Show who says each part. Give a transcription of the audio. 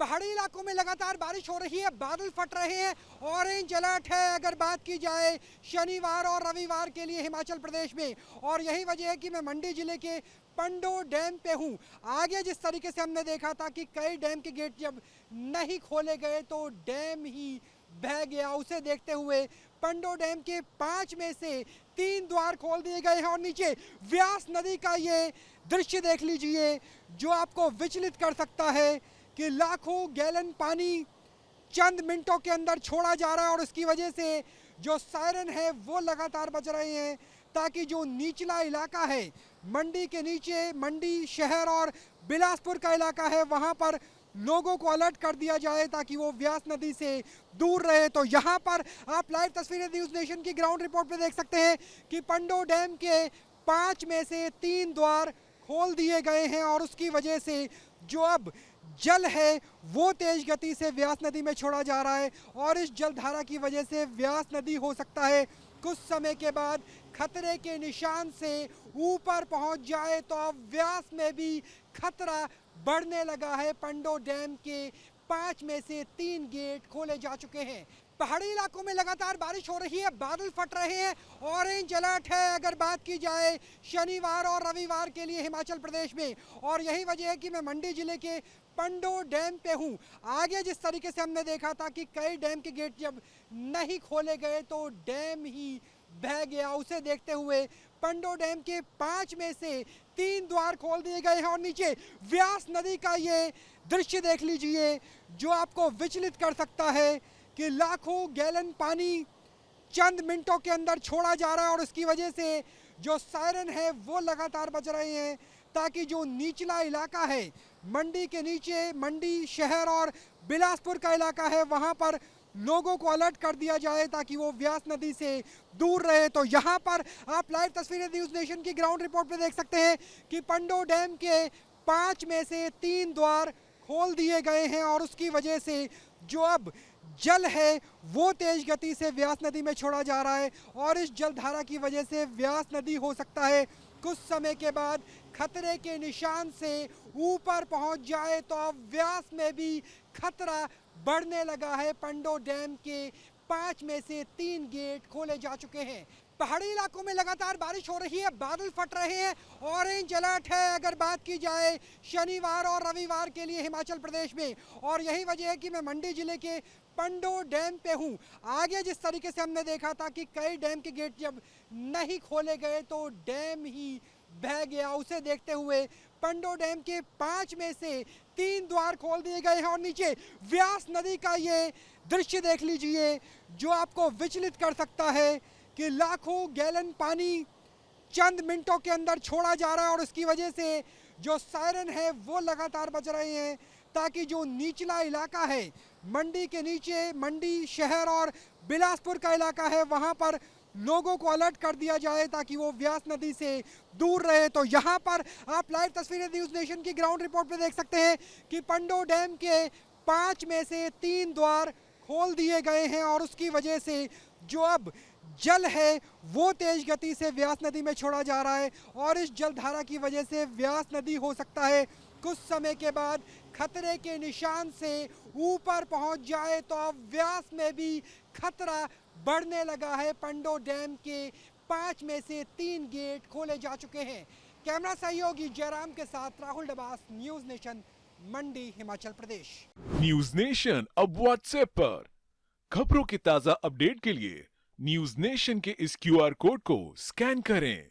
Speaker 1: पहाड़ी इलाकों में लगातार बारिश हो रही है, बादल फट रहे हैं, ऑरेंज अलर्ट है अगर बात की जाए शनिवार और रविवार के लिए हिमाचल प्रदेश में। और यही वजह है कि मैं मंडी जिले के पंडो डैम पे हूँ। आगे जिस तरीके से हमने देखा था कि कई डैम के गेट जब नहीं खोले गए तो डैम ही बह गया, उसे देखते हुए पंडो डैम के 5 में से 3 द्वार खोल दिए गए हैं। और नीचे व्यास नदी का ये दृश्य देख लीजिए जो आपको विचलित कर सकता है कि लाखों गैलन पानी चंद मिनटों के अंदर छोड़ा जा रहा है। और उसकी वजह से जो सायरन है वो लगातार बज रहे हैं ताकि जो निचला इलाका है मंडी के नीचे, मंडी शहर और बिलासपुर का इलाका है, वहां पर लोगों को अलर्ट कर दिया जाए ताकि वो व्यास नदी से दूर रहे। तो यहाँ पर आप लाइव तस्वीरें न्यूज़ नेशन की ग्राउंड रिपोर्ट पे देख सकते हैं कि पंडो डैम के 5 में से 3 द्वार खोल दिए गए हैं। और उसकी वजह से जो अब जल है वो तेज गति से व्यास नदी में छोड़ा जा रहा है। और इस जलधारा की वजह से व्यास नदी हो सकता है कुछ समय के बाद खतरे के निशान से ऊपर पहुंच जाए। तो अब व्यास में भी खतरा बढ़ने लगा है। पंडो डैम के 5 में से 3 गेट खोले जा चुके हैं। पहाड़ी इलाकों में लगातार बारिश हो रही है, बादल फट रहे हैं, ऑरेंज अलर्ट है अगर बात की जाए शनिवार और रविवार के लिए हिमाचल प्रदेश में। और यही वजह है कि मैं मंडी जिले के पंडो डैम पे हूँ। आगे जिस तरीके से हमने देखा था कि कई डैम के गेट जब नहीं खोले गए तो डैम ही बह गया, उसे देखते हुए पंडो डैम के 5 में से 3 द्वार खोल दिए गए हैं। और नीचे व्यास नदी का ये दृश्य देख लीजिए जो आपको विचलित कर सकता है कि लाखों गैलन पानी चंद मिनटों के अंदर छोड़ा जा रहा है। और उसकी वजह से जो सायरन है वो लगातार बज रहे हैं ताकि जो निचला इलाका है मंडी के नीचे, मंडी शहर और बिलासपुर का इलाका है, वहां पर लोगों को अलर्ट कर दिया जाए ताकि वो व्यास नदी से दूर रहे। तो यहाँ पर आप लाइव तस्वीरें न्यूज़ नेशन की ग्राउंड रिपोर्ट पे देख सकते हैं कि पंडो डैम के 5 में से 3 द्वार खोल दिए गए हैं। और उसकी वजह से जो अब जल है वो तेज गति से व्यास नदी में छोड़ा जा रहा है। और इस जलधारा की वजह से व्यास नदी हो सकता है कुछ समय के बाद खतरे के निशान से ऊपर पहुंच जाए। तो अब व्यास में भी खतरा बढ़ने लगा है। पंडो डैम के 5 में से 3 गेट खोले जा चुके हैं। पहाड़ी इलाकों में लगातार बारिश हो रही है, बादल फट रहे हैं, ऑरेंज अलर्ट है अगर बात की जाए शनिवार और रविवार के लिए हिमाचल प्रदेश में। और यही वजह है कि मैं मंडी जिले के पंडो डैम पे हूँ। आगे जिस तरीके से हमने देखा था कि कई डैम के गेट जब नहीं खोले गए तो डैम ही बह गया, उसे देखते हुए पंडो डैम के 5 में से 3 द्वार खोल दिए गए हैं। और नीचे व्यास नदी का ये दृश्य देख लीजिए जो आपको विचलित कर सकता है कि लाखों गैलन पानी चंद मिनटों के अंदर छोड़ा जा रहा है। और उसकी वजह से जो सायरन है वो लगातार बज रहे हैं ताकि जो निचला इलाका है मंडी के नीचे, मंडी शहर और बिलासपुर का इलाका है, वहां पर लोगों को अलर्ट कर दिया जाए ताकि वो व्यास नदी से दूर रहे। तो यहाँ पर आप लाइव तस्वीरें न्यूज़ नेशन की ग्राउंड रिपोर्ट पे देख सकते हैं कि पंडो डैम के 5 में से 3 द्वार खोल दिए गए हैं। और उसकी वजह से जो अब जल है वो तेज गति से व्यास नदी में छोड़ा जा रहा है। और इस जलधारा की वजह से व्यास नदी हो सकता है कुछ समय के बाद खतरे के निशान से ऊपर पहुंच जाए। तो अब व्यास में भी खतरा बढ़ने लगा है। पंडो डैम के 5 में से 3 गेट खोले जा चुके हैं। कैमरा सहयोगी जयराम के साथ राहुल डबास, न्यूज़ नेशन, मंडी, हिमाचल प्रदेश।
Speaker 2: न्यूज़ नेशन अब व्हाट्सएप पर खबरों की ताजा अपडेट के लिए न्यूज़ नेशन के इस क्यूआर कोड को स्कैन करें।